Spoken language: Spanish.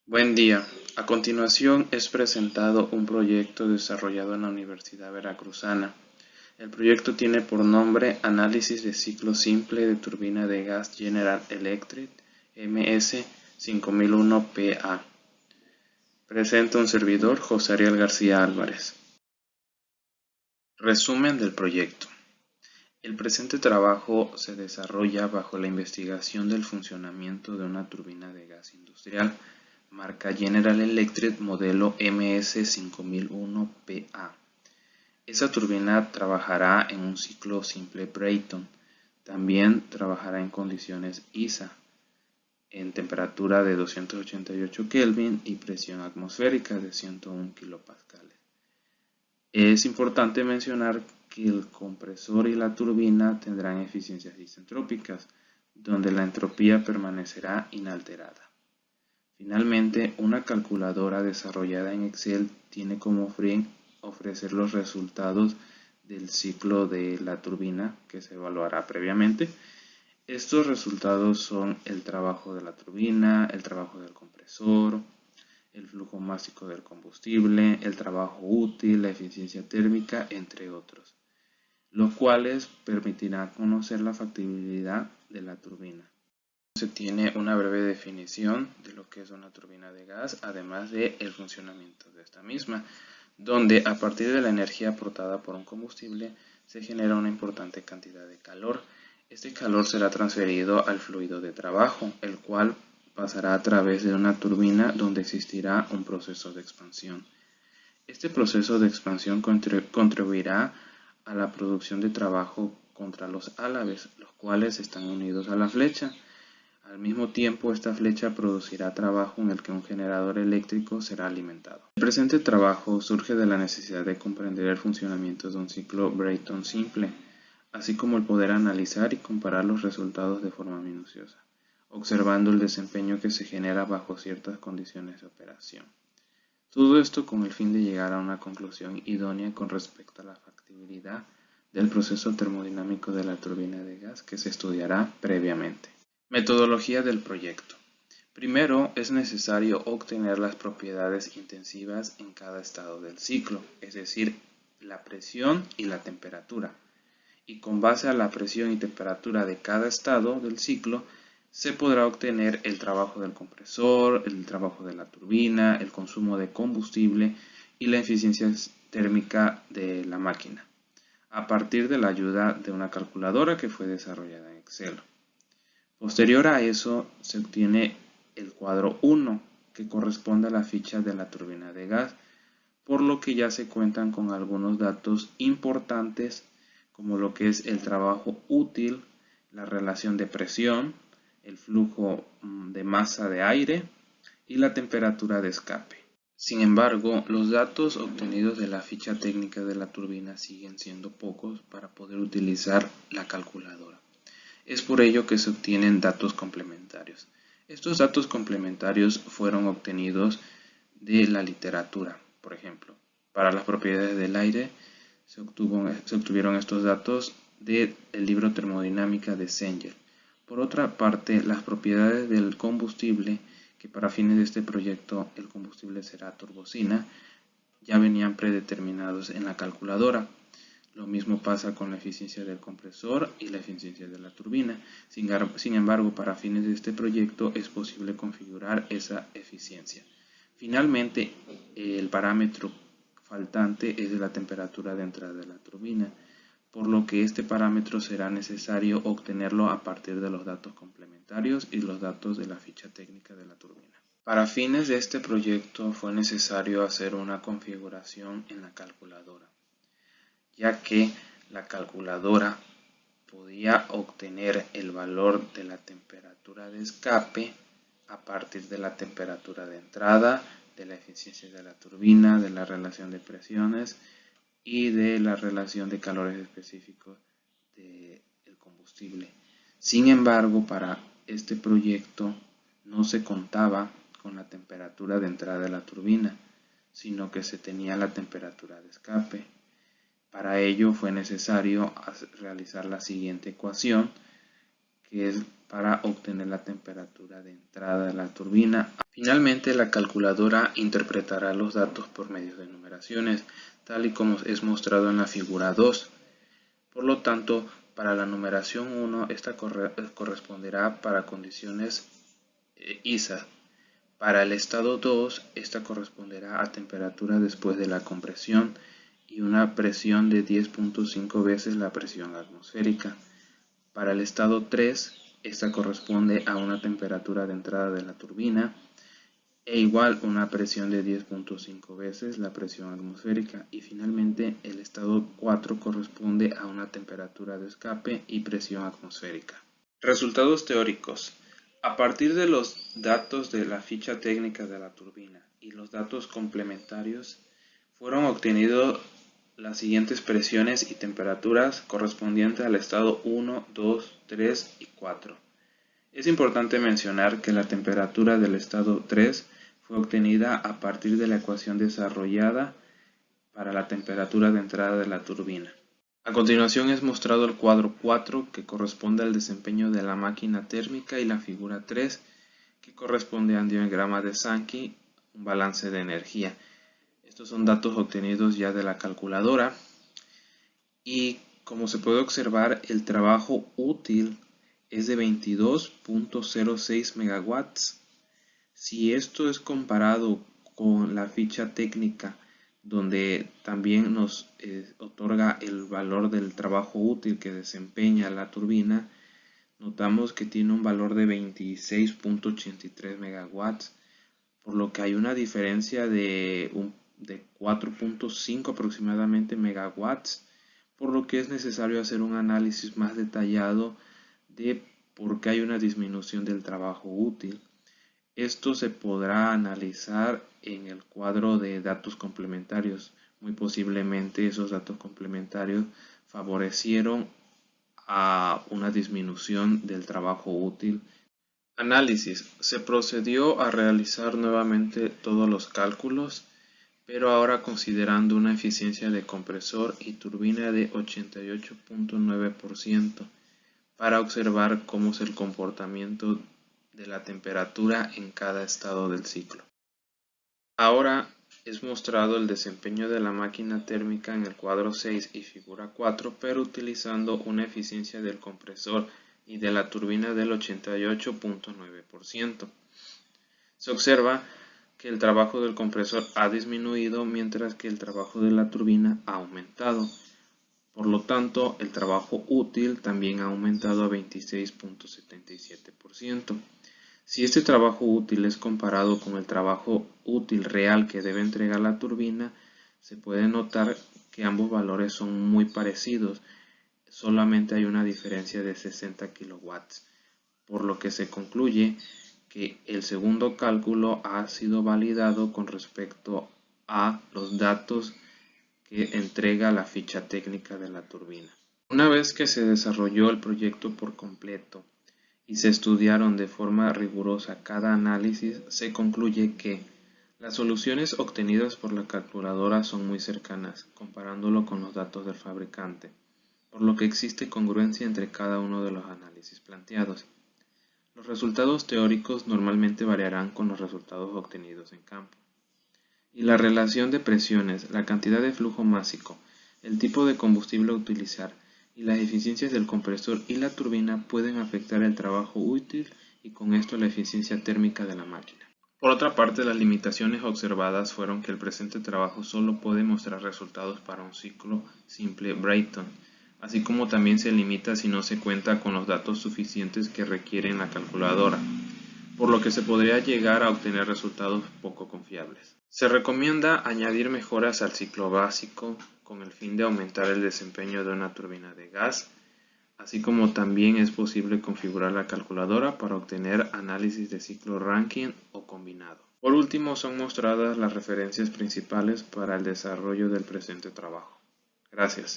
Buen día. A continuación es presentado un proyecto desarrollado en la Universidad Veracruzana. El proyecto tiene por nombre Análisis de ciclo simple de turbina de gas General Electric MS5001PA. Presenta un servidor, José Ariel García Álvarez. Resumen del proyecto. El presente trabajo se desarrolla bajo la investigación del funcionamiento de una turbina de gas industrial marca General Electric modelo MS5001PA. Esa turbina trabajará en un ciclo simple Brayton. También trabajará en condiciones ISA, en temperatura de 288 Kelvin y presión atmosférica de 101 kilopascales. Es importante mencionar que el compresor y la turbina tendrán eficiencias isentrópicas, donde la entropía permanecerá inalterada. Finalmente, una calculadora desarrollada en Excel tiene como fin ofrecer los resultados del ciclo de la turbina que se evaluará previamente. Estos resultados son el trabajo de la turbina, el trabajo del compresor, el flujo másico del combustible, el trabajo útil, la eficiencia térmica, entre otros, los cuales permitirán conocer la factibilidad de la turbina. Se tiene una breve definición de lo que es una turbina de gas, además de el funcionamiento de esta misma, donde a partir de la energía aportada por un combustible se genera una importante cantidad de calor. Este calor será transferido al fluido de trabajo, el cual pasará a través de una turbina donde existirá un proceso de expansión. Este proceso de expansión contribuirá a la producción de trabajo contra los álabes, los cuales están unidos a la flecha. Al mismo tiempo, esta flecha producirá trabajo en el que un generador eléctrico será alimentado. El presente trabajo surge de la necesidad de comprender el funcionamiento de un ciclo Brayton simple, así como el poder analizar y comparar los resultados de forma minuciosa, observando el desempeño que se genera bajo ciertas condiciones de operación. Todo esto con el fin de llegar a una conclusión idónea con respecto a la factibilidad del proceso termodinámico de la turbina de gas que se estudiará previamente. Metodología del proyecto. Primero, es necesario obtener las propiedades intensivas en cada estado del ciclo, es decir, la presión y la temperatura. Y con base a la presión y temperatura de cada estado del ciclo, se podrá obtener el trabajo del compresor, el trabajo de la turbina, el consumo de combustible y la eficiencia térmica de la máquina, a partir de la ayuda de una calculadora que fue desarrollada en Excel. Posterior a eso se obtiene el cuadro 1, que corresponde a la ficha de la turbina de gas, por lo que ya se cuentan con algunos datos importantes como lo que es el trabajo útil, la relación de presión, el flujo de masa de aire y la temperatura de escape. Sin embargo, los datos obtenidos de la ficha técnica de la turbina siguen siendo pocos para poder utilizar la calculadora. Es por ello que se obtienen datos complementarios. Estos datos complementarios fueron obtenidos de la literatura. Por ejemplo, para las propiedades del aire se obtuvieron estos datos del libro Termodinámica de Zenger. Por otra parte, las propiedades del combustible, que para fines de este proyecto el combustible será turbocina, ya venían predeterminados en la calculadora. Lo mismo pasa con la eficiencia del compresor y la eficiencia de la turbina. Sin embargo, para fines de este proyecto es posible configurar esa eficiencia. Finalmente, el parámetro faltante es de la temperatura de entrada de la turbina, por lo que este parámetro será necesario obtenerlo a partir de los datos complementarios y los datos de la ficha técnica de la turbina. Para fines de este proyecto fue necesario hacer una configuración en la calculadora, ya que la calculadora podía obtener el valor de la temperatura de escape a partir de la temperatura de entrada, de la eficiencia de la turbina, de la relación de presiones y de la relación de calores específicos del combustible. Sin embargo, para este proyecto no se contaba con la temperatura de entrada de la turbina, sino que se tenía la temperatura de escape. Para ello fue necesario realizar la siguiente ecuación, que es para obtener la temperatura de entrada de la turbina. Finalmente, la calculadora interpretará los datos por medio de numeraciones, tal y como es mostrado en la figura 2. Por lo tanto, para la numeración 1, esta corresponderá para condiciones ISA. Para el estado 2, esta corresponderá a temperatura después de la compresión y una presión de 10.5 veces la presión atmosférica. Para el estado 3, esta corresponde a una temperatura de entrada de la turbina e igual una presión de 10.5 veces la presión atmosférica. Y finalmente el estado 4 corresponde a una temperatura de escape y presión atmosférica. Resultados teóricos. A partir de los datos de la ficha técnica de la turbina y los datos complementarios, fueron obtenidos las siguientes presiones y temperaturas correspondientes al estado 1, 2, 3 y 4. Es importante mencionar que la temperatura del estado 3 fue obtenida a partir de la ecuación desarrollada para la temperatura de entrada de la turbina. A continuación es mostrado el cuadro 4, que corresponde al desempeño de la máquina térmica, y la figura 3, que corresponde al diagrama de Sankey, un balance de energía. Estos son datos obtenidos ya de la calculadora y, como se puede observar, el trabajo útil es de 22.06 megawatts. Si esto es comparado con la ficha técnica, donde también nos otorga el valor del trabajo útil que desempeña la turbina, notamos que tiene un valor de 26.83 megawatts, por lo que hay una diferencia de 4.5 aproximadamente megawatts, por lo que es necesario hacer un análisis más detallado de por qué hay una disminución del trabajo útil. Esto se podrá analizar en el cuadro de datos complementarios. Muy posiblemente esos datos complementarios favorecieron a una disminución del trabajo útil. Análisis. Se procedió a realizar nuevamente todos los cálculos, pero ahora considerando una eficiencia de compresor y turbina de 88.9%, para observar cómo es el comportamiento de la temperatura en cada estado del ciclo. Ahora es mostrado el desempeño de la máquina térmica en el cuadro 6 y figura 4, pero utilizando una eficiencia del compresor y de la turbina del 88.9%. Se observa que el trabajo del compresor ha disminuido mientras que el trabajo de la turbina ha aumentado. Por lo tanto, el trabajo útil también ha aumentado a 26.77%. Si este trabajo útil es comparado con el trabajo útil real que debe entregar la turbina, se puede notar que ambos valores son muy parecidos, solamente hay una diferencia de 60 kilowatts, por lo que se concluye que el segundo cálculo ha sido validado con respecto a los datos que entrega la ficha técnica de la turbina. Una vez que se desarrolló el proyecto por completo y se estudiaron de forma rigurosa cada análisis, se concluye que las soluciones obtenidas por la calculadora son muy cercanas, comparándolo con los datos del fabricante, por lo que existe congruencia entre cada uno de los análisis planteados. Los resultados teóricos normalmente variarán con los resultados obtenidos en campo. Y la relación de presiones, la cantidad de flujo másico, el tipo de combustible a utilizar y las eficiencias del compresor y la turbina pueden afectar el trabajo útil y con esto la eficiencia térmica de la máquina. Por otra parte, las limitaciones observadas fueron que el presente trabajo solo puede mostrar resultados para un ciclo simple Brayton, así como también se limita si no se cuenta con los datos suficientes que requiere la calculadora, por lo que se podría llegar a obtener resultados poco confiables. Se recomienda añadir mejoras al ciclo básico con el fin de aumentar el desempeño de una turbina de gas, así como también es posible configurar la calculadora para obtener análisis de ciclo Rankine o combinado. Por último, son mostradas las referencias principales para el desarrollo del presente trabajo. Gracias.